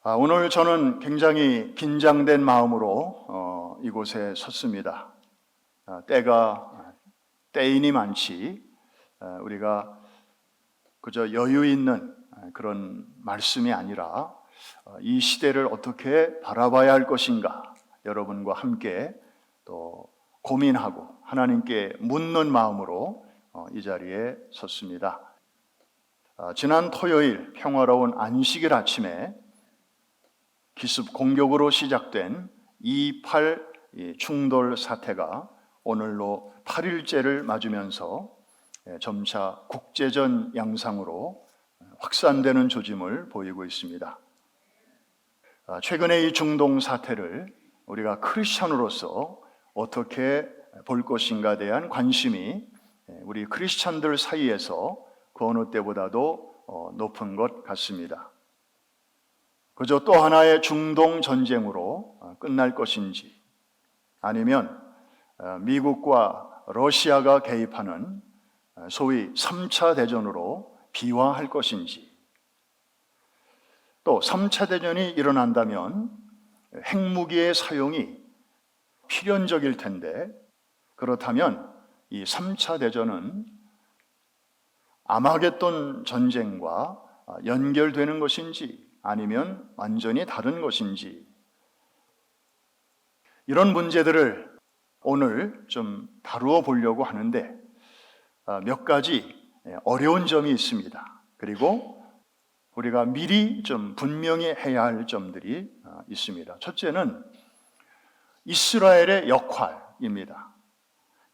오늘 저는 굉장히 긴장된 마음으로 이곳에 섰습니다. 때가 때이니 많지 우리가 그저 여유 있는 그런 말씀이 아니라 이 시대를 어떻게 바라봐야 할 것인가 여러분과 함께 또 고민하고 하나님께 묻는 마음으로 이 자리에 섰습니다. 지난 토요일 평화로운 안식일 아침에 기습 공격으로 시작된 2.8 충돌 사태가 오늘로 8일째를 맞으면서 점차 국제전 양상으로 확산되는 조짐을 보이고 있습니다. 최근의 이 중동 사태를 우리가 크리스찬으로서 어떻게 볼 것인가에 대한 관심이 우리 크리스찬들 사이에서 그 어느 때보다도 높은 것 같습니다. 그저 또 하나의 중동 전쟁으로 끝날 것인지 아니면 미국과 러시아가 개입하는 소위 3차 대전으로 비화할 것인지, 또 3차 대전이 일어난다면 핵무기의 사용이 필연적일 텐데, 그렇다면 이 3차 대전은 아마겟돈 전쟁과 연결되는 것인지 아니면 완전히 다른 것인지, 이런 문제들을 오늘 좀 다루어 보려고 하는데 몇 가지 어려운 점이 있습니다. 그리고 우리가 미리 좀 분명히 해야 할 점들이 있습니다. 첫째는 이스라엘의 역할입니다.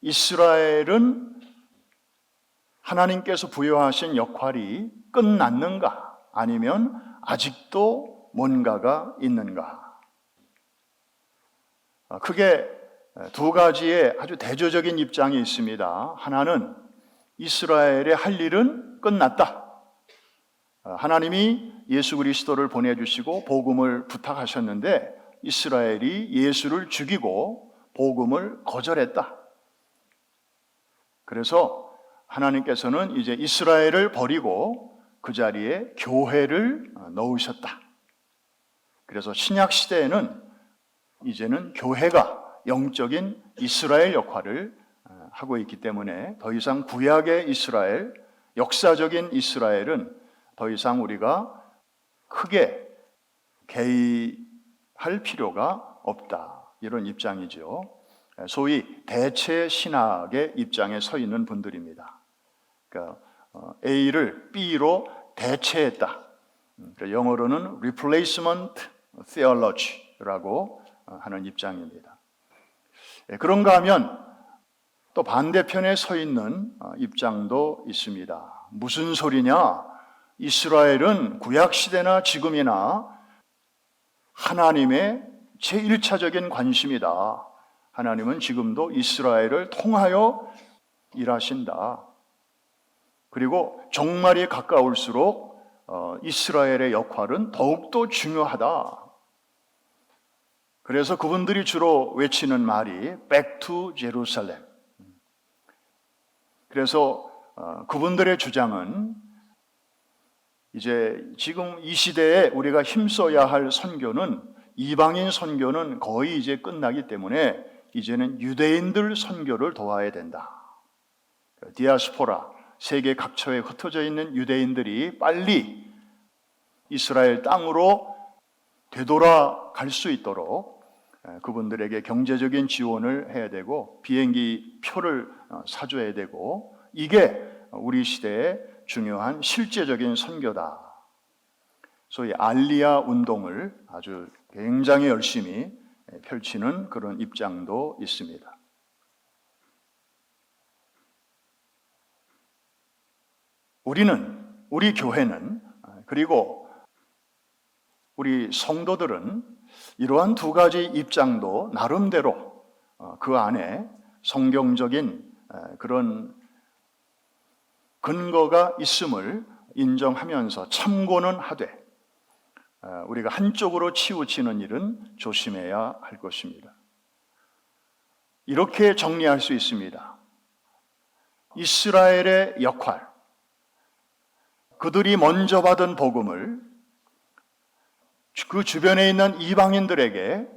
이스라엘은 하나님께서 부여하신 역할이 끝났는가 아니면 아직도 뭔가가 있는가? 크게 두 가지의 아주 대조적인 입장이 있습니다. 하나는 이스라엘의 할 일은 끝났다. 하나님이 예수 그리스도를 보내주시고 복음을 부탁하셨는데 이스라엘이 예수를 죽이고 복음을 거절했다. 그래서 하나님께서는 이제 이스라엘을 버리고 그 자리에 교회를 넣으셨다. 그래서 신약 시대에는 이제는 교회가 영적인 이스라엘 역할을 하고 있기 때문에 더 이상 구약의 이스라엘, 역사적인 이스라엘은 더 이상 우리가 크게 개의할 필요가 없다. 이런 입장이죠. 소위 대체 신학의 입장에 서 있는 분들입니다. 그러니까 A를 B로 대체했다. 영어로는 replacement theology라고 하는 입장입니다. 그런가 하면 또 반대편에 서 있는 입장도 있습니다. 무슨 소리냐? 이스라엘은 구약시대나 지금이나 하나님의 제1차적인 관심이다. 하나님은 지금도 이스라엘을 통하여 일하신다. 그리고 종말이 가까울수록 이스라엘의 역할은 더욱더 중요하다. 그래서 그분들이 주로 외치는 말이 Back to Jerusalem. 그래서 그분들의 주장은 이제 지금 이 시대에 우리가 힘써야 할 선교는 이방인 선교는 거의 이제 끝나기 때문에 이제는 유대인들 선교를 도와야 된다. 디아스포라, 세계 각처에 흩어져 있는 유대인들이 빨리 이스라엘 땅으로 되돌아갈 수 있도록 그분들에게 경제적인 지원을 해야 되고 비행기 표를 사줘야 되고, 이게 우리 시대의 중요한 실제적인 선교다. 소위 알리야 운동을 아주 굉장히 열심히 펼치는 그런 입장도 있습니다. 우리 교회는, 그리고 우리 성도들은 이러한 두 가지 입장도 나름대로 그 안에 성경적인 그런 근거가 있음을 인정하면서 참고는 하되 우리가 한쪽으로 치우치는 일은 조심해야 할 것입니다. 이렇게 정리할 수 있습니다. 이스라엘의 역할, 그들이 먼저 받은 복음을 그 주변에 있는 이방인들에게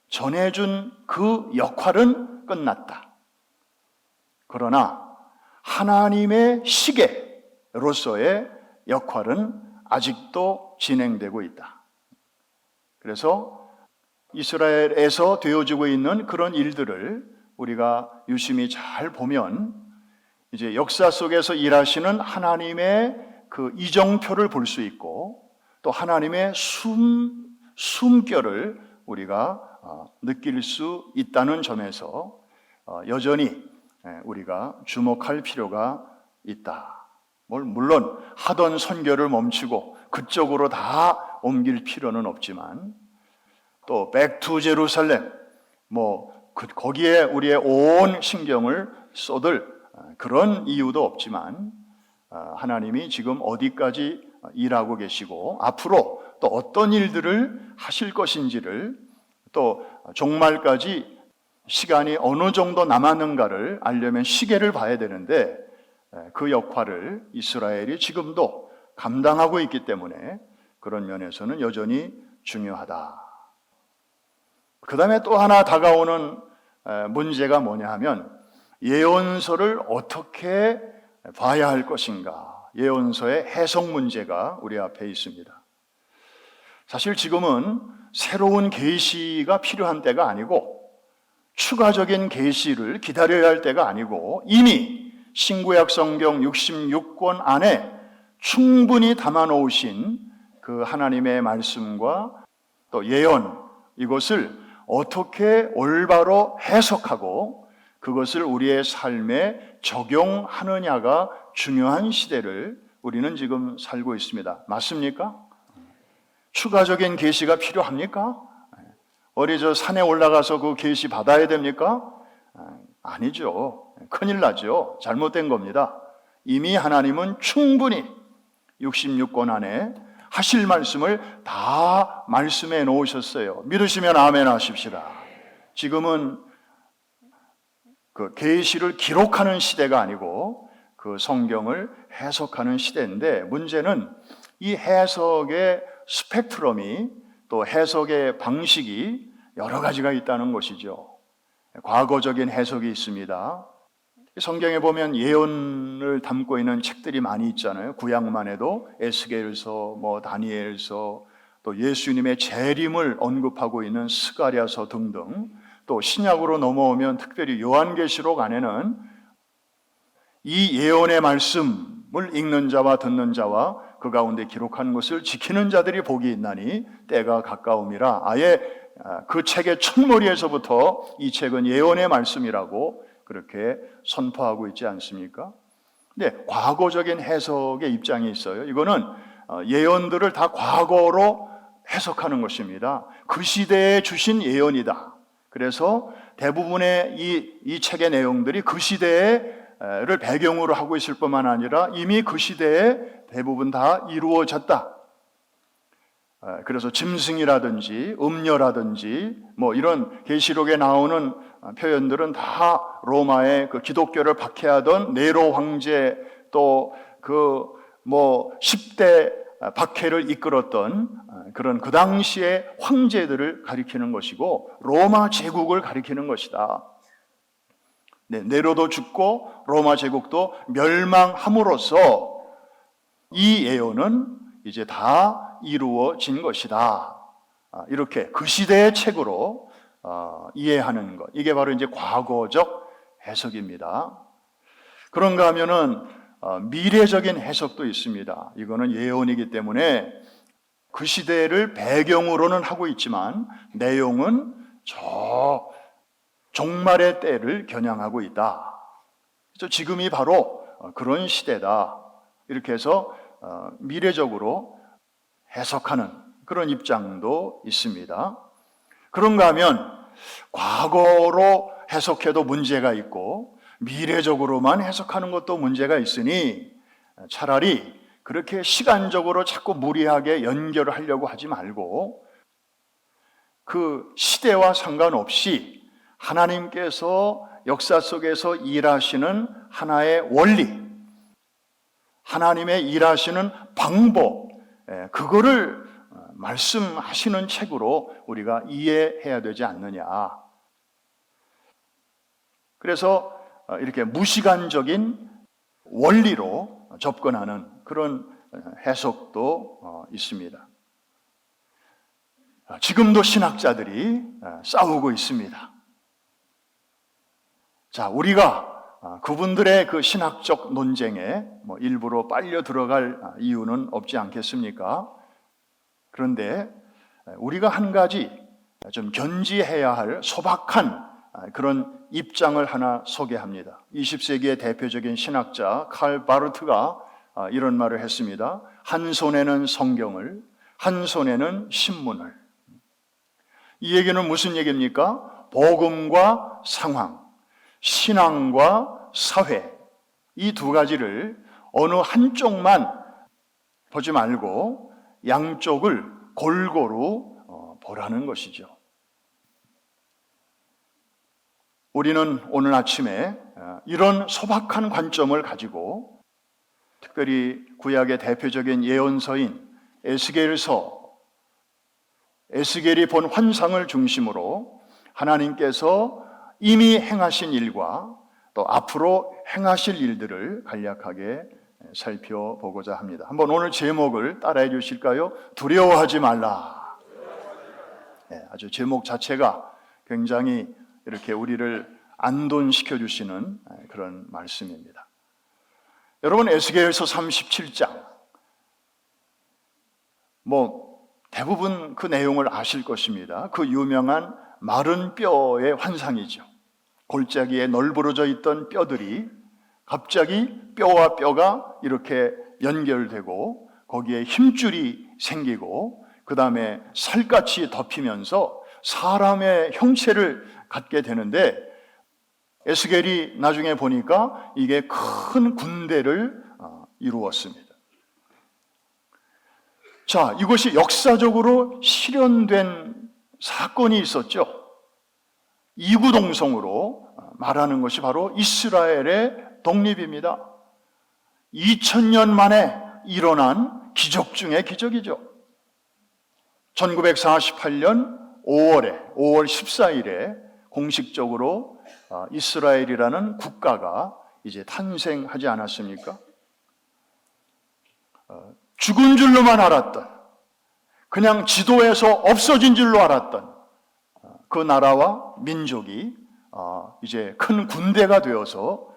전해준 그 역할은 끝났다. 그러나 하나님의 시계로서의 역할은 아직도 진행되고 있다. 그래서 이스라엘에서 되어지고 있는 그런 일들을 우리가 유심히 잘 보면 이제 역사 속에서 일하시는 하나님의 그 이정표를 볼 수 있고 또 하나님의 숨결을 우리가 느낄 수 있다는 점에서 여전히 우리가 주목할 필요가 있다. 물론 하던 선교를 멈추고 그쪽으로 다 옮길 필요는 없지만 또 Back to Jerusalem 거기에 우리의 온 신경을 쏟을 그런 이유도 없지만 하나님이 지금 어디까지 일하고 계시고 앞으로 또 어떤 일들을 하실 것인지를 또 종말까지 시간이 어느 정도 남았는가를 알려면 시계를 봐야 되는데 그 역할을 이스라엘이 지금도 감당하고 있기 때문에 그런 면에서는 여전히 중요하다. 그 다음에 또 하나 다가오는 문제가 뭐냐 하면 예언서를 어떻게 봐야 할 것인가. 예언서의 해석 문제가 우리 앞에 있습니다. 사실 지금은 새로운 계시가 필요한 때가 아니고 추가적인 계시를 기다려야 할 때가 아니고 이미 신구약 성경 66권 안에 충분히 담아 놓으신 그 하나님의 말씀과 또 예언 이것을 어떻게 올바로 해석하고 그것을 우리의 삶에 적용하느냐가 중요한 시대를 우리는 지금 살고 있습니다. 맞습니까? 추가적인 계시가 필요합니까? 어디 저 산에 올라가서 그 계시 받아야 됩니까? 아니죠. 큰일 나죠. 잘못된 겁니다. 이미 하나님은 충분히 66권 안에 하실 말씀을 다 말씀해 놓으셨어요. 믿으시면 아멘 하십시다. 지금은 그 계시를 기록하는 시대가 아니고 그 성경을 해석하는 시대인데 문제는 이 해석의 스펙트럼이 또 해석의 방식이 여러 가지가 있다는 것이죠. 과거적인 해석이 있습니다. 성경에 보면 예언을 담고 있는 책들이 많이 있잖아요. 구약만 해도 에스겔서, 다니엘서, 또 예수님의 재림을 언급하고 있는 스가랴서 등등. 또 신약으로 넘어오면 특별히 요한계시록 안에는 이 예언의 말씀을 읽는 자와 듣는 자와 그 가운데 기록한 것을 지키는 자들이 복이 있나니 때가 가까움이라. 아예 그 책의 첫머리에서부터 이 책은 예언의 말씀이라고 그렇게 선포하고 있지 않습니까? 근데 과거적인 해석의 입장이 있어요. 이거는 예언들을 다 과거로 해석하는 것입니다. 그 시대에 주신 예언이다. 그래서 대부분의 이 책의 내용들이 그 시대를 배경으로 하고 있을 뿐만 아니라 이미 그 시대에 대부분 다 이루어졌다. 그래서 짐승이라든지 음녀라든지 이런 계시록에 나오는 표현들은 다 로마의 그 기독교를 박해하던 네로 황제 또 그 10대 박해를 이끌었던 그런 그 당시의 황제들을 가리키는 것이고 로마 제국을 가리키는 것이다. 네로도 죽고 로마 제국도 멸망함으로써 이 예언은 이제 다 이루어진 것이다. 이렇게 그 시대의 책으로 이해하는 것. 이게 바로 이제 과거적 해석입니다. 그런가 하면은 미래적인 해석도 있습니다. 이거는 예언이기 때문에 그 시대를 배경으로는 하고 있지만 내용은 저 종말의 때를 겨냥하고 있다. 그래서 지금이 바로 그런 시대다. 이렇게 해서 미래적으로 해석하는 그런 입장도 있습니다. 그런가 하면 과거로 해석해도 문제가 있고 미래적으로만 해석하는 것도 문제가 있으니 차라리 그렇게 시간적으로 자꾸 무리하게 연결을 하려고 하지 말고 그 시대와 상관없이 하나님께서 역사 속에서 일하시는 하나의 원리, 하나님의 일하시는 방법, 그거를 말씀하시는 책으로 우리가 이해해야 되지 않느냐. 그래서 이렇게 무시간적인 원리로 접근하는 그런 해석도 있습니다. 지금도 신학자들이 싸우고 있습니다. 자, 우리가 그분들의 그 신학적 논쟁에 일부러 빨려 들어갈 이유는 없지 않겠습니까? 그런데 우리가 한 가지 좀 견지해야 할 소박한 그런 입장을 하나 소개합니다. 20세기의 대표적인 신학자 칼 바르트가 이런 말을 했습니다. 한 손에는 성경을, 한 손에는 신문을. 이 얘기는 무슨 얘기입니까? 복음과 상황, 신앙과 사회, 이 두 가지를 어느 한쪽만 보지 말고 양쪽을 골고루 보라는 것이죠. 우리는 오늘 아침에 이런 소박한 관점을 가지고 특별히 구약의 대표적인 예언서인 에스겔서, 에스겔이 본 환상을 중심으로 하나님께서 이미 행하신 일과 또 앞으로 행하실 일들을 간략하게 살펴보고자 합니다. 한번 오늘 제목을 따라해 주실까요? 두려워하지 말라. 아주 제목 자체가 굉장히 이렇게 우리를 안돈시켜 주시는 그런 말씀입니다. 여러분, 에스겔서 37장 대부분 그 내용을 아실 것입니다. 그 유명한 마른 뼈의 환상이죠. 골짜기에 널브러져 있던 뼈들이 갑자기 뼈와 뼈가 이렇게 연결되고 거기에 힘줄이 생기고 그 다음에 살같이 덮이면서 사람의 형체를 갖게 되는데 에스겔이 나중에 보니까 이게 큰 군대를 이루었습니다. 자, 이것이 역사적으로 실현된 사건이 있었죠. 이구동성으로 말하는 것이 바로 이스라엘의 독립입니다. 2000년 만에 일어난 기적 중의 기적이죠. 1948년 5월 14일에 공식적으로 이스라엘이라는 국가가 이제 탄생하지 않았습니까? 죽은 줄로만 알았던, 그냥 지도에서 없어진 줄로 알았던 그 나라와 민족이 이제 큰 군대가 되어서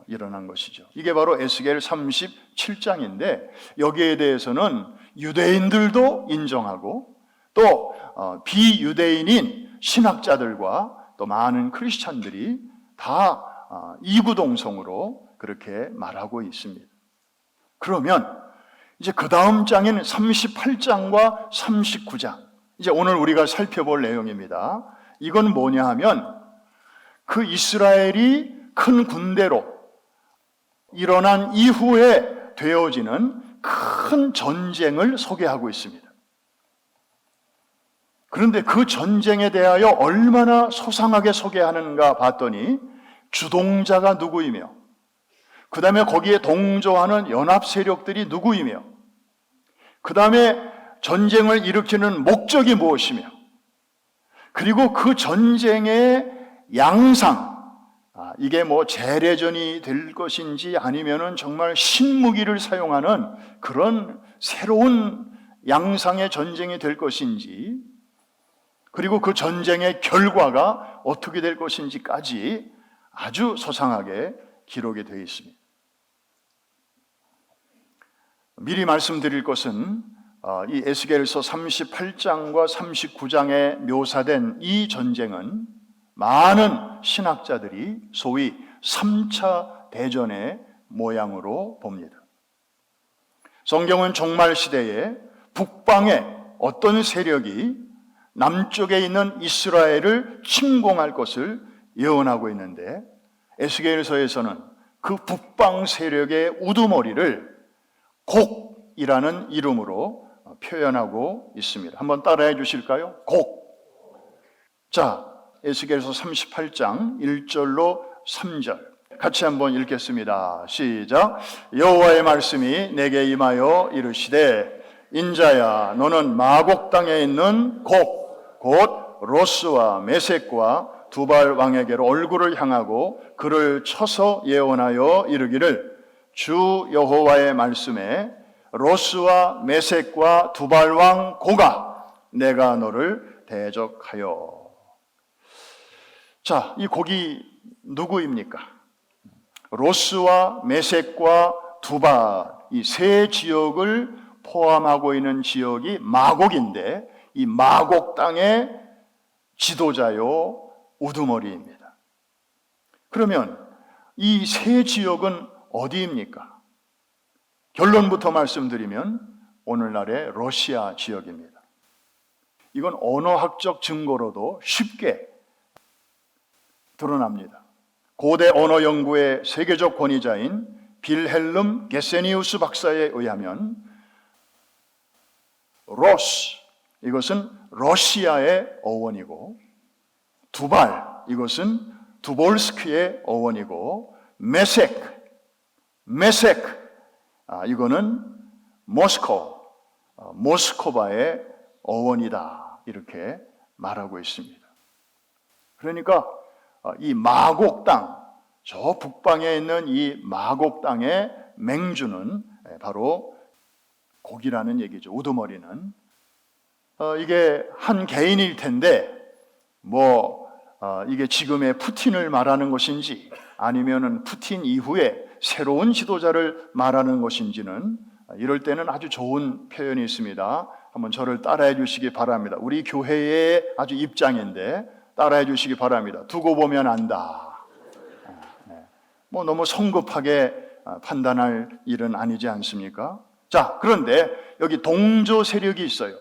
일어난 것이죠. 이게 바로 에스겔 37장인데 여기에 대해서는 유대인들도 인정하고 또 비유대인인 신학자들과 또 많은 크리스찬들이 다 이구동성으로 그렇게 말하고 있습니다. 그러면 이제 그 다음 장인 38장과 39장, 이제 오늘 우리가 살펴볼 내용입니다. 이건 뭐냐 하면 그 이스라엘이 큰 군대로 일어난 이후에 되어지는 큰 전쟁을 소개하고 있습니다. 그런데 그 전쟁에 대하여 얼마나 소상하게 소개하는가 봤더니 주동자가 누구이며 그 다음에 거기에 동조하는 연합 세력들이 누구이며 그 다음에 전쟁을 일으키는 목적이 무엇이며 그리고 그 전쟁의 양상, 이게 재래전이 될 것인지 아니면은 정말 신무기를 사용하는 그런 새로운 양상의 전쟁이 될 것인지 그리고 그 전쟁의 결과가 어떻게 될 것인지까지 아주 소상하게 기록이 되어 있습니다. 미리 말씀드릴 것은 이 에스겔서 38장과 39장에 묘사된 이 전쟁은 많은 신학자들이 소위 3차 대전의 모양으로 봅니다. 성경은 종말 시대에 북방에 어떤 세력이 남쪽에 있는 이스라엘을 침공할 것을 예언하고 있는데 에스겔서에서는 그 북방 세력의 우두머리를 곡이라는 이름으로 표현하고 있습니다. 한번 따라해 주실까요? 곡. 자, 에스겔서 38장 1절로 3절 같이 한번 읽겠습니다. 시작. 여호와의 말씀이 내게 임하여 이르시되 인자야 너는 마곡 땅에 있는 곧 로스와 메섹과 두발 왕에게로 얼굴을 향하고 그를 쳐서 예언하여 이르기를 주 여호와의 말씀에 로스와 메섹과 두발 왕 고가 내가 너를 대적하여. 자, 이 곡이 누구입니까? 로스와 메섹과 두발 이 세 지역을 포함하고 있는 지역이 마곡인데 이 마곡 땅의 지도자요 우두머리입니다. 그러면 이 세 지역은 어디입니까? 결론부터 말씀드리면 오늘날의 러시아 지역입니다. 이건 언어학적 증거로도 쉽게 드러납니다. 고대 언어 연구의 세계적 권위자인 빌헬름 게세니우스 박사에 의하면 로스 이것은 러시아의 어원이고 두발 이것은 두볼스크의 어원이고 메섹 이거는 모스코바의 어원이다 이렇게 말하고 있습니다. 그러니까 이 마곡 땅, 저 북방에 있는 이 마곡 땅의 맹주는 바로 곡이라는 얘기죠. 우두머리는 이게 한 개인일 텐데 이게 지금의 푸틴을 말하는 것인지 아니면은 푸틴 이후에 새로운 지도자를 말하는 것인지는 이럴 때는 아주 좋은 표현이 있습니다. 한번 저를 따라해 주시기 바랍니다. 우리 교회의 아주 입장인데 따라해 주시기 바랍니다. 두고 보면 안다. 너무 성급하게 판단할 일은 아니지 않습니까? 자, 그런데 여기 동조 세력이 있어요.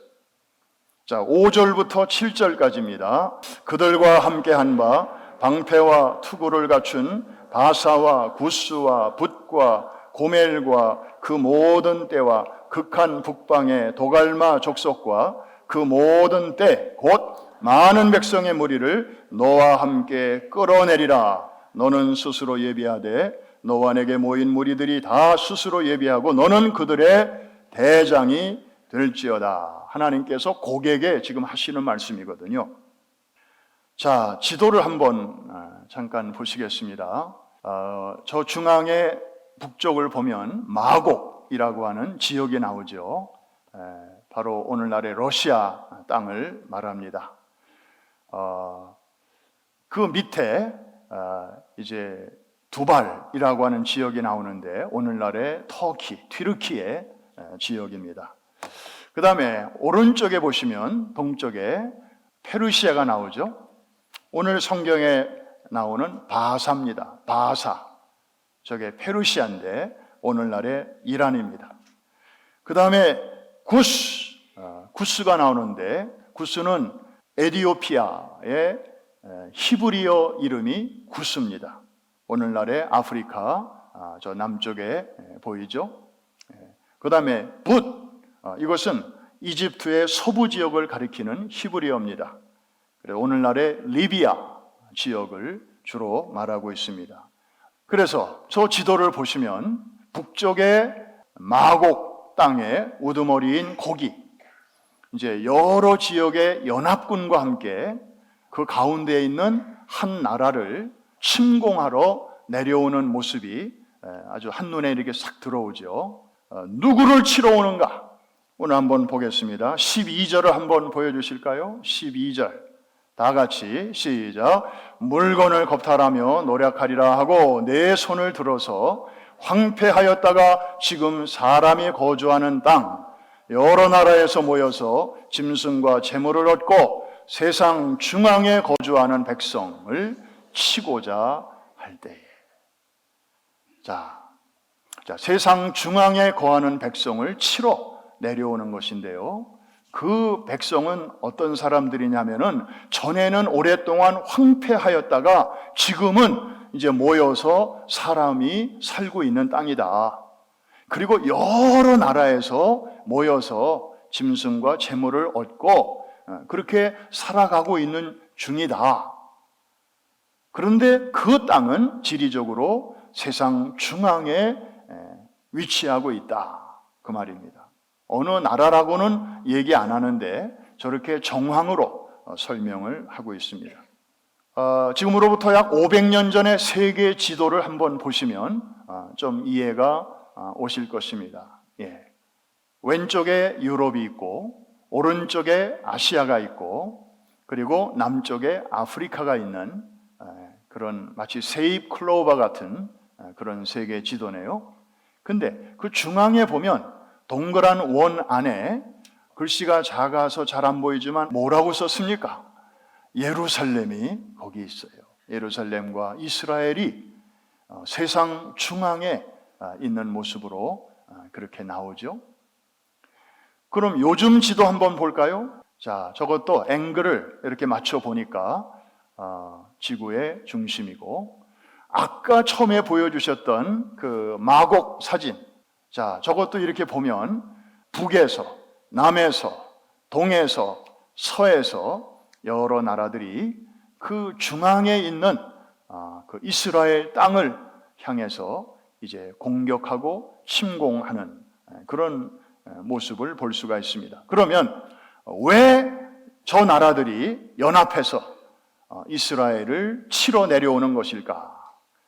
자, 5절부터 7절까지입니다. 그들과 함께 한 바 방패와 투구를 갖춘 바사와 구스와 붓과 고멜과 그 모든 때와 극한 북방의 도갈마 족속과 그 모든 때 곧 많은 백성의 무리를 너와 함께 끌어내리라. 너는 스스로 예비하되 너와 내게 모인 무리들이 다 스스로 예비하고 너는 그들의 대장이 될지어다. 하나님께서 고객에 지금 하시는 말씀이거든요. 자, 지도를 한번 잠깐 보시겠습니다. 저 중앙의 북쪽을 보면 마곡이라고 하는 지역이 나오죠. 바로 오늘날의 러시아 땅을 말합니다. 그 밑에 이제 두발이라고 하는 지역이 나오는데 오늘날의 튀르키의 지역입니다. 그 다음에 오른쪽에 보시면 동쪽에 페르시아가 나오죠. 오늘 성경에 나오는 바사입니다. 바사. 저게 페르시아인데 오늘날의 이란입니다. 그 다음에 구스가 나오는데 구스는 에티오피아의 히브리어 이름이 구스입니다. 오늘날의 아프리카 저 남쪽에 보이죠. 그 다음에 이것은 이집트의 서부 지역을 가리키는 히브리어입니다. 오늘날의 리비아 지역을 주로 말하고 있습니다. 그래서 저 지도를 보시면 북쪽의 마곡 땅의 우두머리인 곡이 이제 여러 지역의 연합군과 함께 그 가운데에 있는 한 나라를 침공하러 내려오는 모습이 아주 한눈에 이렇게 싹 들어오죠. 누구를 치러 오는가? 오늘 한번 보겠습니다. 12절을 한번 보여주실까요? 12절 다 같이 시작. 물건을 겁탈하며 노력하리라 하고 내 손을 들어서 황폐하였다가 지금 사람이 거주하는 땅 여러 나라에서 모여서 짐승과 재물을 얻고 세상 중앙에 거주하는 백성을 치고자 할 때에. 자, 세상 중앙에 거하는 백성을 치러 내려오는 것인데요. 그 백성은 어떤 사람들이냐면은 전에는 오랫동안 황폐하였다가 지금은 이제 모여서 사람이 살고 있는 땅이다. 그리고 여러 나라에서 모여서 짐승과 재물을 얻고 그렇게 살아가고 있는 중이다. 그런데 그 땅은 지리적으로 세상 중앙에 위치하고 있다. 그 말입니다. 어느 나라라고는 얘기 안 하는데 저렇게 정황으로 설명을 하고 있습니다. 지금으로부터 약 500년 전의 세계 지도를 한번 보시면 좀 이해가 오실 것입니다. 예. 왼쪽에 유럽이 있고 오른쪽에 아시아가 있고 그리고 남쪽에 아프리카가 있는 그런 마치 세입 클로버 같은 그런 세계 지도네요. 근데 그 중앙에 보면 동그란 원 안에 글씨가 작아서 잘 안 보이지만 뭐라고 썼습니까? 예루살렘이 거기 있어요. 예루살렘과 이스라엘이 세상 중앙에 있는 모습으로 그렇게 나오죠. 그럼 요즘 지도 한번 볼까요? 자, 저것도 앵글을 이렇게 맞춰 보니까 지구의 중심이고, 아까 처음에 보여주셨던 그 마곡 사진, 자, 저것도 이렇게 보면 북에서, 남에서, 동에서, 서에서 여러 나라들이 그 중앙에 있는 그 이스라엘 땅을 향해서 이제 공격하고 침공하는 그런 모습을 볼 수가 있습니다. 그러면 왜 저 나라들이 연합해서 이스라엘을 치러 내려오는 것일까?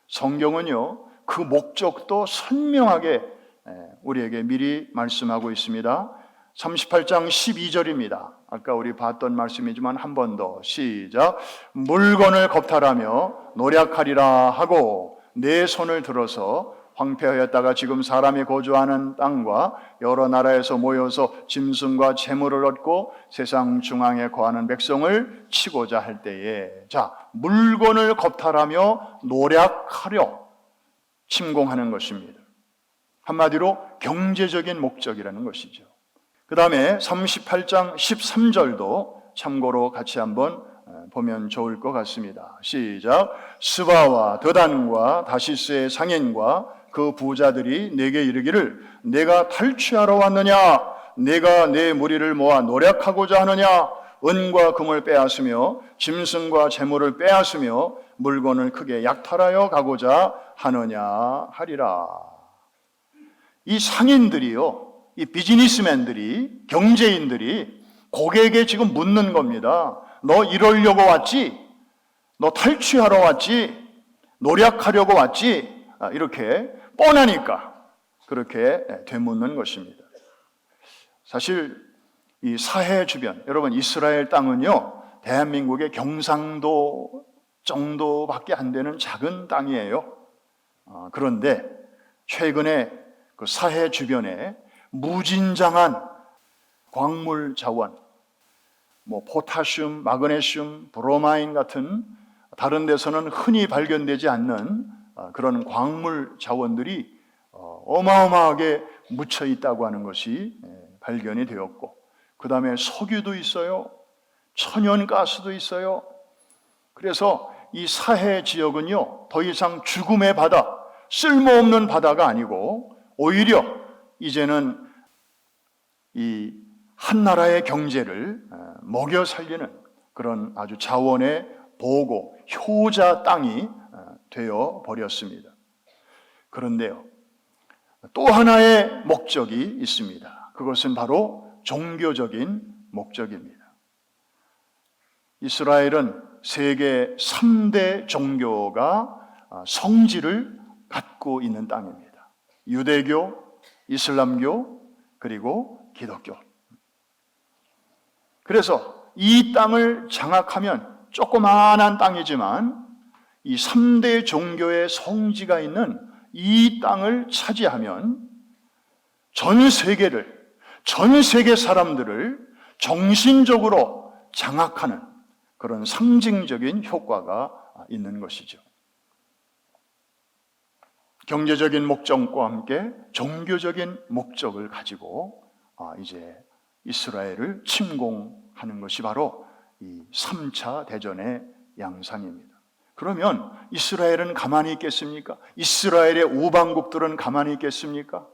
성경은요, 그 목적도 선명하게 우리에게 미리 말씀하고 있습니다. 38장 12절입니다. 아까 우리 봤던 말씀이지만 한 번 더 시작. 물건을 겁탈하며 노략하리라 하고 내 손을 들어서 황폐하였다가 지금 사람이 거주하는 땅과 여러 나라에서 모여서 짐승과 재물을 얻고 세상 중앙에 거하는 백성을 치고자 할 때에, 자, 물건을 겁탈하며 노략하려 침공하는 것입니다. 한마디로 경제적인 목적이라는 것이죠. 그 다음에 38장 13절도 참고로 같이 한번 보면 좋을 것 같습니다. 시작. 스바와 드단과 다시스의 상인과 그 부자들이 내게 이르기를 내가 탈취하러 왔느냐? 내가 내 무리를 모아 노략하고자 하느냐? 은과 금을 빼앗으며 짐승과 재물을 빼앗으며 물건을 크게 약탈하여 가고자 하느냐 하리라. 이 상인들이요, 이 비즈니스맨들이, 경제인들이 고객에게 지금 묻는 겁니다. 너 이러려고 왔지? 너 탈취하러 왔지? 노략하려고 왔지? 이렇게 뻔하니까 그렇게 되묻는 것입니다. 사실 이 사해 주변, 여러분 이스라엘 땅은요, 대한민국의 경상도 정도밖에 안 되는 작은 땅이에요. 그런데 최근에 그 사해 주변에 무진장한 광물 자원, 뭐 포타슘, 마그네슘, 브로마인 같은 다른 데서는 흔히 발견되지 않는 그런 광물 자원들이 어마어마하게 묻혀 있다고 하는 것이 발견이 되었고, 그 다음에 석유도 있어요. 천연가스도 있어요. 그래서 이 사해 지역은요, 더 이상 죽음의 바다, 쓸모없는 바다가 아니고 오히려 이제는 이 한 나라의 경제를 먹여 살리는 그런 아주 자원의 보고 효자 땅이 되어 버렸습니다. 그런데요, 또 하나의 목적이 있습니다. 그것은 바로 종교적인 목적입니다. 이스라엘은 세계 3대 종교가 성지를 갖고 있는 땅입니다. 유대교, 이슬람교, 그리고 기독교. 그래서 이 땅을 장악하면 조그마한 땅이지만 이 3대 종교의 성지가 있는 이 땅을 차지하면 전 세계 사람들을 정신적으로 장악하는 그런 상징적인 효과가 있는 것이죠. 경제적인 목적과 함께 종교적인 목적을 가지고 이제 이스라엘을 침공하는 것이 바로 이 3차 대전의 양상입니다. 그러면 이스라엘은 가만히 있겠습니까? 이스라엘의 우방국들은 가만히 있겠습니까?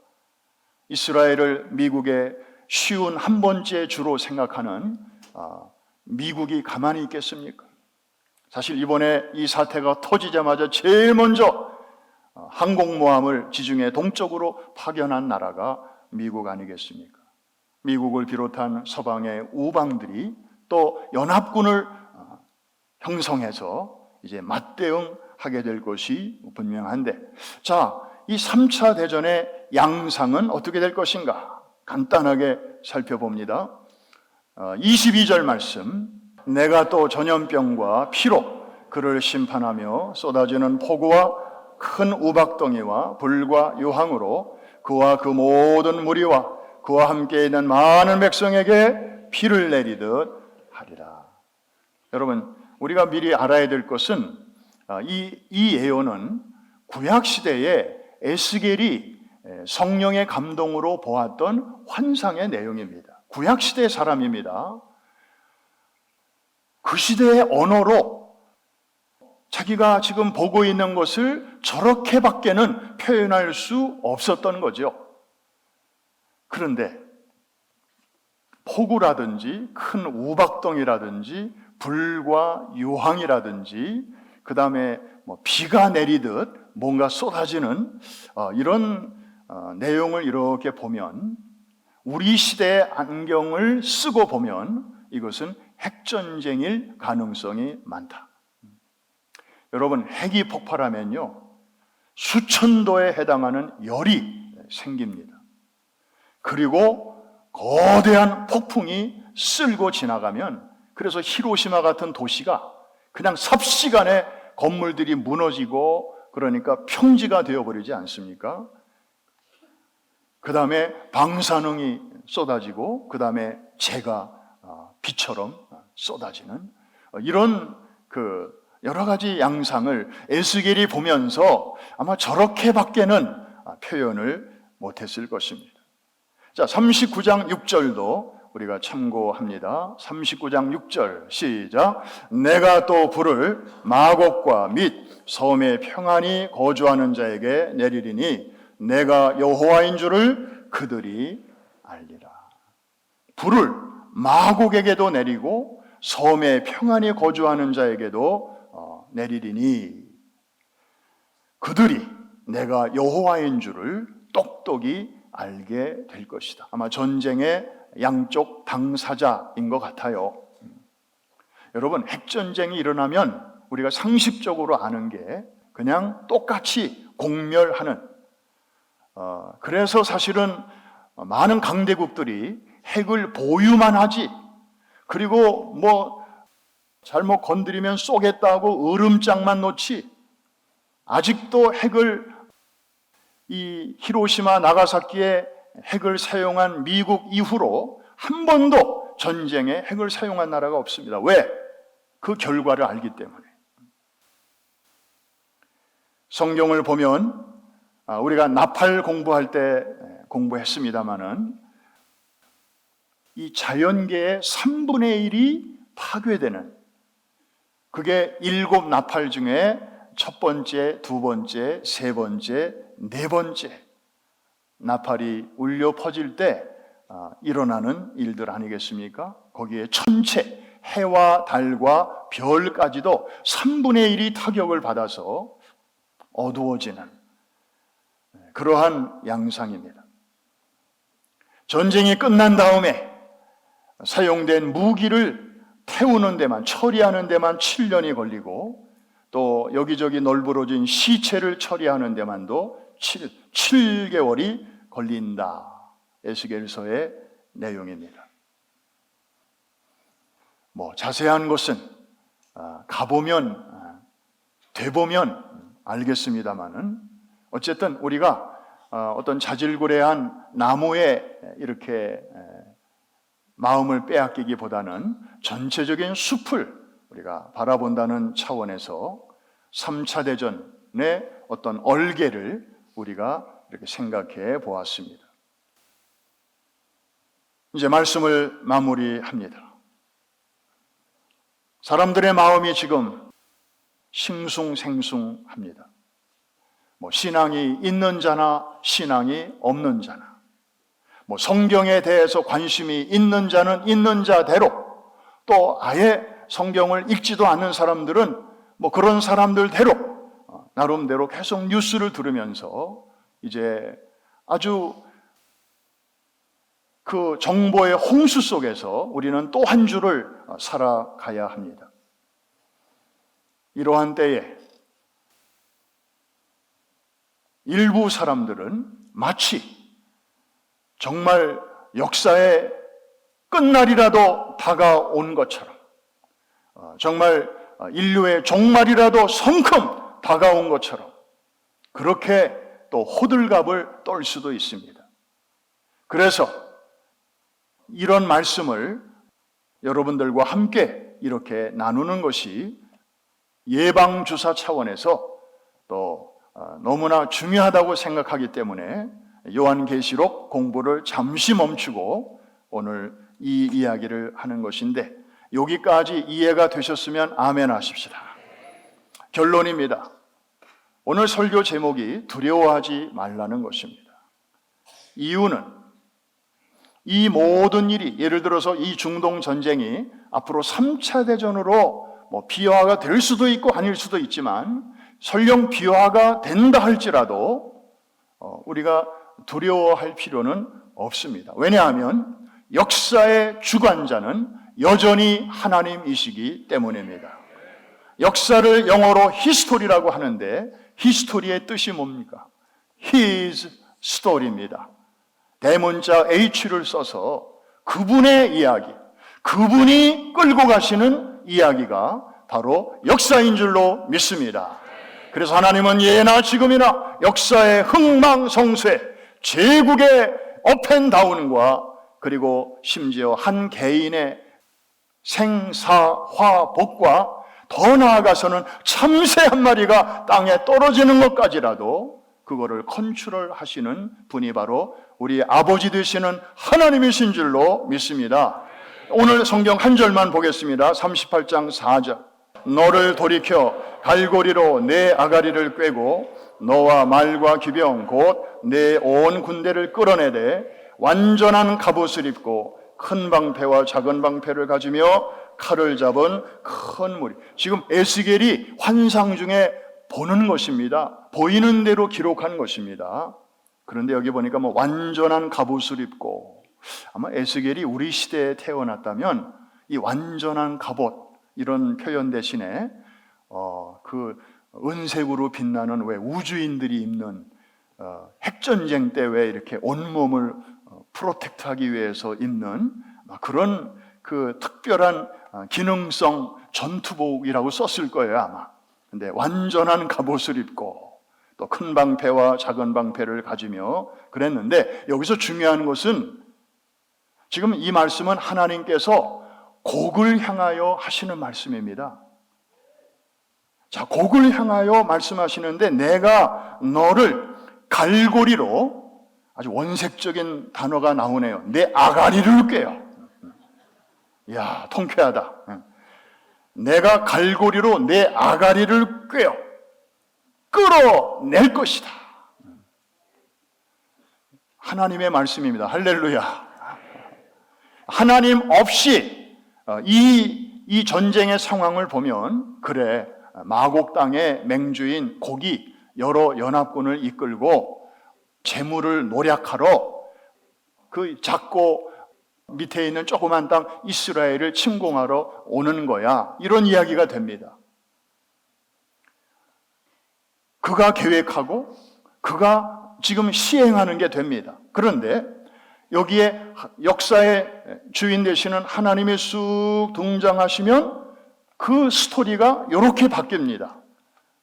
이스라엘을 미국의 쉬운 한 번째 주로 생각하는 미국이 가만히 있겠습니까? 사실 이번에 이 사태가 터지자마자 제일 먼저 항공모함을 지중해 동쪽으로 파견한 나라가 미국 아니겠습니까? 미국을 비롯한 서방의 우방들이 또 연합군을 형성해서 이제 맞대응하게 될 것이 분명한데, 자, 이 3차 대전의 양상은 어떻게 될 것인가? 간단하게 살펴봅니다. 22절 말씀, 내가 또 전염병과 피로 그를 심판하며 쏟아지는 폭우와 큰 우박덩이와 불과 유황으로 그와 그 모든 무리와 그와 함께 있는 많은 백성에게 피를 내리듯 하리라. 여러분, 우리가 미리 알아야 될 것은 이 예언은 구약시대에 에스겔이 성령의 감동으로 보았던 환상의 내용입니다. 구약시대의 사람입니다. 그 시대의 언어로 자기가 지금 보고 있는 것을 저렇게밖에는 표현할 수 없었던 거죠. 그런데 폭우라든지 큰 우박덩이라든지 불과 유황이라든지 그 다음에 비가 내리듯 뭔가 쏟아지는 이런 내용을 이렇게 보면, 우리 시대의 안경을 쓰고 보면 이것은 핵전쟁일 가능성이 많다. 여러분, 핵이 폭발하면요, 수천 도에 해당하는 열이 생깁니다. 그리고 거대한 폭풍이 쓸고 지나가면, 그래서 히로시마 같은 도시가 그냥 삽시간에 건물들이 무너지고 그러니까 평지가 되어버리지 않습니까? 그 다음에 방사능이 쏟아지고 그 다음에 재가 비처럼 쏟아지는 이런 여러 가지 양상을 에스겔이 보면서 아마 저렇게밖에는 표현을 못했을 것입니다. 자, 39장 6절도 우리가 참고합니다. 39장 6절 시작. 내가 또 불을 마곡과 및 섬에 평안히 거주하는 자에게 내리리니 내가 여호와인 줄을 그들이 알리라. 불을 마곡에게도 내리고 섬에 평안히 거주하는 자에게도 내리리니 그들이 내가 여호와인 줄을 똑똑히 알게 될 것이다. 아마 전쟁의 양쪽 당사자인 것 같아요. 여러분, 핵전쟁이 일어나면 우리가 상식적으로 아는 게 그냥 똑같이 공멸하는, 그래서 사실은 많은 강대국들이 핵을 보유만 하지, 그리고 잘못 건드리면 쏘겠다고 으름장만 놓지, 아직도 핵을 이 히로시마 나가사키에 핵을 사용한 미국 이후로 한 번도 전쟁에 핵을 사용한 나라가 없습니다. 왜? 그 결과를 알기 때문에. 성경을 보면 우리가 나팔 공부할 때 공부했습니다마는 이 자연계의 3분의 1이 파괴되는, 그게 7 나팔 중에 첫 번째, 두 번째, 세 번째, 네 번째 나팔이 울려 퍼질 때 일어나는 일들 아니겠습니까? 거기에 전체 해와 달과 별까지도 3분의 1이 타격을 받아서 어두워지는 그러한 양상입니다. 전쟁이 끝난 다음에 사용된 무기를 태우는 데만, 처리하는 데만 7년이 걸리고, 또 여기저기 널브러진 시체를 처리하는 데만도 7개월이 걸린다. 에스겔서의 내용입니다. 자세한 것은 가보면 돼보면 알겠습니다만은, 어쨌든 우리가 어떤 자질구레한 나무에 이렇게 마음을 빼앗기기보다는 전체적인 숲을 우리가 바라본다는 차원에서 3차 대전의 어떤 얼개를 우리가 이렇게 생각해 보았습니다. 이제 말씀을 마무리합니다. 사람들의 마음이 지금 싱숭생숭합니다. 신앙이 있는 자나 신앙이 없는 자나, 성경에 대해서 관심이 있는 자는 있는 자대로, 또 아예 성경을 읽지도 않는 사람들은 그런 사람들대로 나름대로 계속 뉴스를 들으면서 이제 아주 그 정보의 홍수 속에서 우리는 또 한 주를 살아가야 합니다. 이러한 때에 일부 사람들은 마치 정말 역사의 끝날이라도 다가온 것처럼, 정말 인류의 종말이라도 성큼 다가온 것처럼 그렇게 또 호들갑을 떨 수도 있습니다. 그래서 이런 말씀을 여러분들과 함께 이렇게 나누는 것이 예방주사 차원에서 또 너무나 중요하다고 생각하기 때문에 요한계시록 공부를 잠시 멈추고 오늘 이 이야기를 하는 것인데, 여기까지 이해가 되셨으면 아멘 하십시다. 결론입니다. 오늘 설교 제목이 두려워하지 말라는 것입니다. 이유는 이 모든 일이, 예를 들어서 이 중동 전쟁이 앞으로 3차 대전으로 비화가 될 수도 있고 아닐 수도 있지만, 설령 비화가 된다 할지라도 우리가 두려워할 필요는 없습니다. 왜냐하면 역사의 주관자는 여전히 하나님이시기 때문입니다. 역사를 영어로 히스토리라고 하는데, 히스토리의 뜻이 뭡니까? His story입니다. 대문자 H를 써서 그분의 이야기, 그분이 끌고 가시는 이야기가 바로 역사인 줄로 믿습니다. 그래서 하나님은 예나 지금이나 역사의 흥망성쇠, 제국의 업앤다운과 그리고 심지어 한 개인의 생사화복과 더 나아가서는 참새 한 마리가 땅에 떨어지는 것까지라도 그거를 컨트롤 하시는 분이 바로 우리 아버지 되시는 하나님이신 줄로 믿습니다. 오늘 성경 한 절만 보겠습니다. 38장 4절. 너를 돌이켜 갈고리로 내 아가리를 꿰고 너와 말과 기병 곧 내 온 군대를 끌어내되 완전한 갑옷을 입고 큰 방패와 작은 방패를 가지며 칼을 잡은 큰 무리. 지금 에스겔이 환상 중에 보는 것입니다. 보이는 대로 기록한 것입니다. 그런데 여기 보니까 완전한 갑옷을 입고, 아마 에스겔이 우리 시대에 태어났다면 이 완전한 갑옷 이런 표현 대신에 그 은색으로 빛나는 왜 우주인들이 입는 핵전쟁 때 왜 이렇게 온몸을 프로텍트하기 위해서 입는 그런 그 특별한 기능성 전투복이라고 썼을 거예요 아마. 근데 완전한 갑옷을 입고 또 큰 방패와 작은 방패를 가지며 그랬는데, 여기서 중요한 것은 지금 이 말씀은 하나님께서 곡을 향하여 하시는 말씀입니다. 자, 곡을 향하여 말씀하시는데, 내가 너를 갈고리로, 아주 원색적인 단어가 나오네요. 내 아가리를 꿰요. 이야, 통쾌하다. 내가 갈고리로 내 아가리를 꿰어 끌어낼 것이다. 하나님의 말씀입니다. 할렐루야. 하나님 없이 이 전쟁의 상황을 보면, 그래, 마곡 땅의 맹주인 곡이 여러 연합군을 이끌고 재물을 노략하러 그 작고 밑에 있는 조그만 땅 이스라엘을 침공하러 오는 거야. 이런 이야기가 됩니다. 그가 계획하고 그가 지금 시행하는 게 됩니다. 그런데 여기에 역사의 주인 되시는 하나님이 쑥 등장하시면 그 스토리가 이렇게 바뀝니다.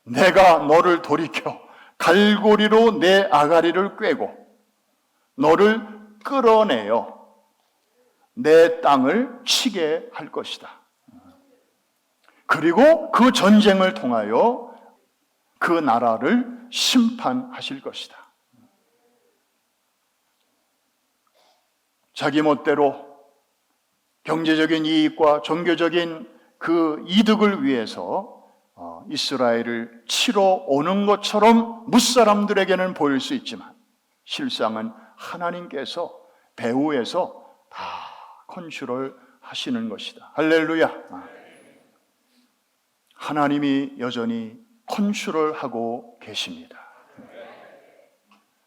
내가 너를 돌이켜 갈고리로 내 아가리를 꿰고 너를 끌어내어 내 땅을 치게 할 것이다. 그리고 그 전쟁을 통하여 그 나라를 심판하실 것이다. 자기 멋대로 경제적인 이익과 종교적인 그 이득을 위해서 이스라엘을 치러 오는 것처럼 무사람들에게는 보일 수 있지만, 실상은 하나님께서 배후에서 다 컨트롤 하시는 것이다. 할렐루야. 하나님이 여전히 컨트롤하고 계십니다.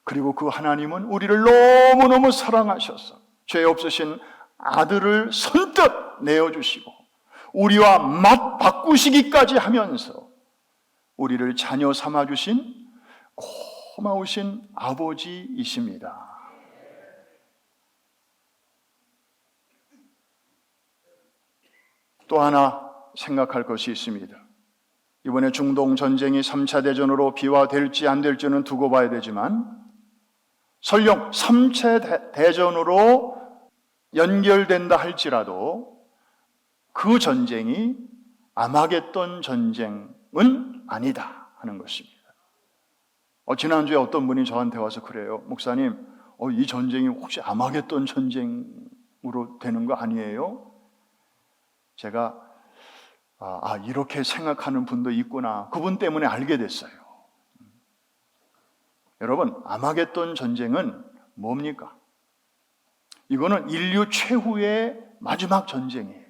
그리고 그 하나님은 우리를 너무너무 사랑하셔서 죄 없으신 아들을 선뜻 내어주시고 우리와 맛 바꾸시기까지 하면서 우리를 자녀 삼아주신 고마우신 아버지이십니다. 또 하나 생각할 것이 있습니다. 이번에 중동 전쟁이 3차 대전으로 비화될지 안 될지는 두고 봐야 되지만 설령 3차 대전으로 연결된다 할지라도 그 전쟁이 아마겟돈 전쟁은 아니다 하는 것입니다. 지난주에 어떤 분이 저한테 와서 그래요. 목사님, 이 전쟁이 혹시 아마겟돈 전쟁으로 되는 거 아니에요? 제가 이렇게 생각하는 분도 있구나. 그분 때문에 알게 됐어요. 여러분, 아마겟돈 전쟁은 뭡니까? 이거는 인류 최후의 마지막 전쟁이에요.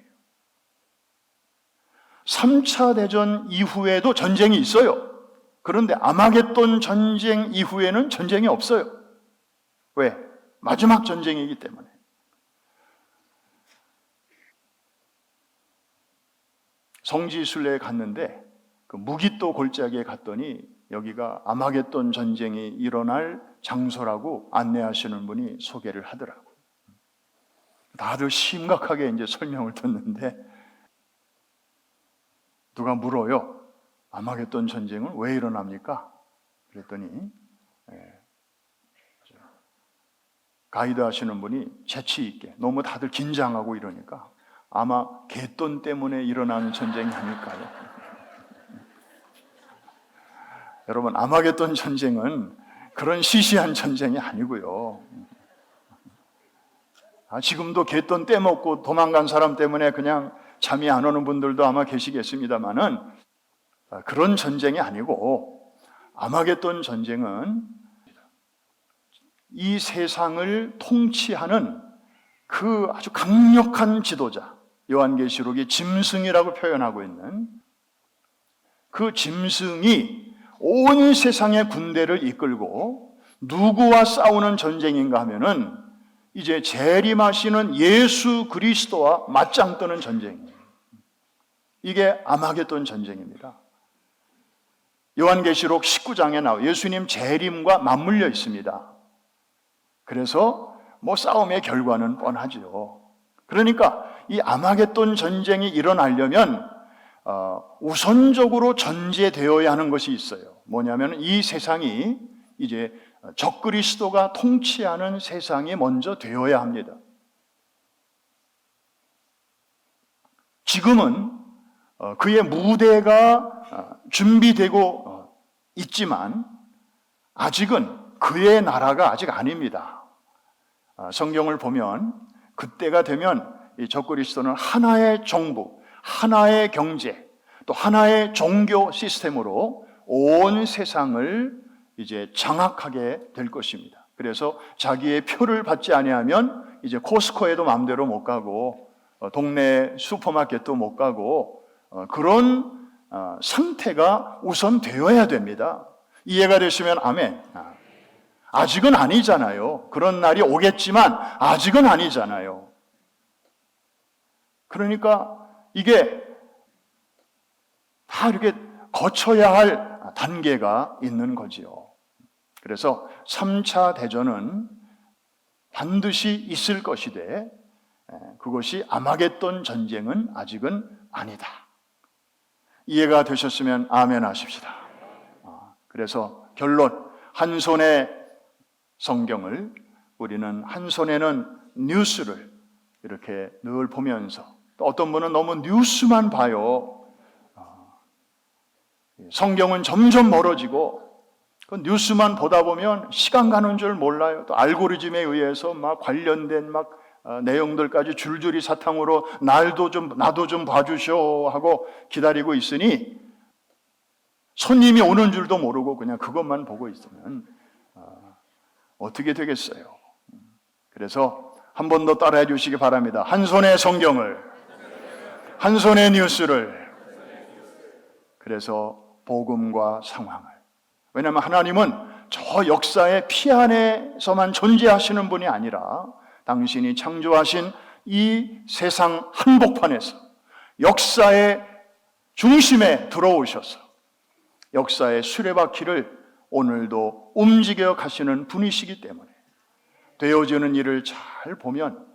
3차 대전 이후에도 전쟁이 있어요. 그런데 아마겟돈 전쟁 이후에는 전쟁이 없어요. 왜? 마지막 전쟁이기 때문에. 성지순례에 갔는데 그 무기또 골짜기에 갔더니 여기가 아마겟돈 전쟁이 일어날 장소라고 안내하시는 분이 소개를 하더라고요. 다들 심각하게 이제 설명을 듣는데 누가 물어요. 아마겟돈 전쟁은 왜 일어납니까? 그랬더니 가이드 하시는 분이 재치 있게 너무 다들 긴장하고 이러니까 아마 갯돈 때문에 일어나는 전쟁이 아닐까요? 여러분, 아마겟돈 전쟁은 그런 시시한 전쟁이 아니고요. 지금도 갯돈 떼먹고 도망간 사람 때문에 그냥 잠이 안 오는 분들도 아마 계시겠습니다만은 그런 전쟁이 아니고 아마겟돈 전쟁은 이 세상을 통치하는 그 아주 강력한 지도자, 요한계시록이 짐승이라고 표현하고 있는 그 짐승이 온 세상의 군대를 이끌고 누구와 싸우는 전쟁인가 하면은 이제 재림하시는 예수 그리스도와 맞짱 뜨는 전쟁이에요. 이게 아마겟돈 전쟁입니다. 요한계시록 19장에 나와 예수님 재림과 맞물려 있습니다. 그래서 싸움의 결과는 뻔하죠. 그러니까 이 아마겟돈 전쟁이 일어나려면 우선적으로 전제되어야 하는 것이 있어요. 뭐냐면 이 세상이 이제 적그리스도가 통치하는 세상이 먼저 되어야 합니다. 지금은 그의 무대가 준비되고 있지만 아직은 그의 나라가 아직 아닙니다. 성경을 보면 그때가 되면 이 적그리스도는 하나의 정부, 하나의 경제, 또 하나의 종교 시스템으로 온 세상을 이제 장악하게 될 것입니다. 그래서 자기의 표를 받지 아니하면 이제 코스코에도 마음대로 못 가고 동네 슈퍼마켓도 못 가고 그런 상태가 우선 되어야 됩니다. 이해가 되시면 아멘. 아직은 아니잖아요. 그런 날이 오겠지만 아직은 아니잖아요. 그러니까 이게 다 이렇게 거쳐야 할 단계가 있는 거지요. 그래서 3차 대전은 반드시 있을 것이되 그것이 아마겟돈 전쟁은 아직은 아니다. 이해가 되셨으면 아멘 하십시다. 그래서 결론, 한 손에 성경을, 우리는 한 손에는 뉴스를 이렇게 늘 보면서, 또 어떤 분은 너무 뉴스만 봐요. 성경은 점점 멀어지고 그 뉴스만 보다 보면 시간 가는 줄 몰라요. 또 알고리즘에 의해서 막 관련된 내용들까지 줄줄이 사탕으로 나도 좀 봐주쇼 하고 기다리고 있으니 손님이 오는 줄도 모르고 그냥 그것만 보고 있으면 어떻게 되겠어요? 그래서 한 번 더 따라해 주시기 바랍니다. 한 손에 성경을, 한 손에 뉴스를, 그래서 복음과 상황을. 왜냐하면 하나님은 저 역사의 피 안에서만 존재하시는 분이 아니라 당신이 창조하신 이 세상 한복판에서 역사의 중심에 들어오셔서 역사의 수레바퀴를 오늘도 움직여 가시는 분이시기 때문에 되어지는 일을 잘 보면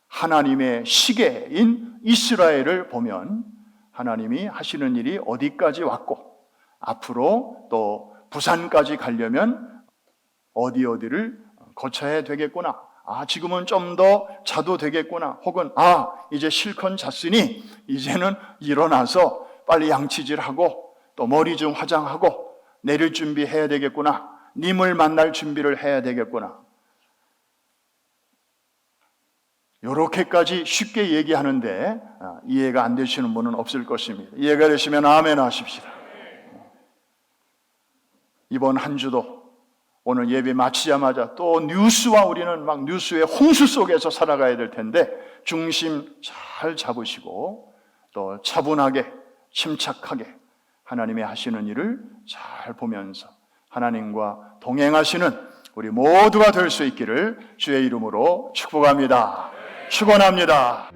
하나님의 시계인 이스라엘을 보면 하나님이 하시는 일이 어디까지 왔고 앞으로 또 부산까지 가려면 어디를 거쳐야 되겠구나. 지금은 좀 더 자도 되겠구나. 혹은 이제 실컷 잤으니 이제는 일어나서 빨리 양치질하고 또 머리 좀 화장하고 내릴 준비해야 되겠구나. 님을 만날 준비를 해야 되겠구나. 이렇게까지 쉽게 얘기하는데 이해가 안 되시는 분은 없을 것입니다. 이해가 되시면 아멘 하십시다. 이번 한 주도 오늘 예배 마치자마자 또 뉴스와 우리는 막 뉴스의 홍수 속에서 살아가야 될 텐데 중심 잘 잡으시고 또 차분하게 침착하게 하나님의 하시는 일을 잘 보면서 하나님과 동행하시는 우리 모두가 될 수 있기를 주의 이름으로 축복합니다. 축원합니다.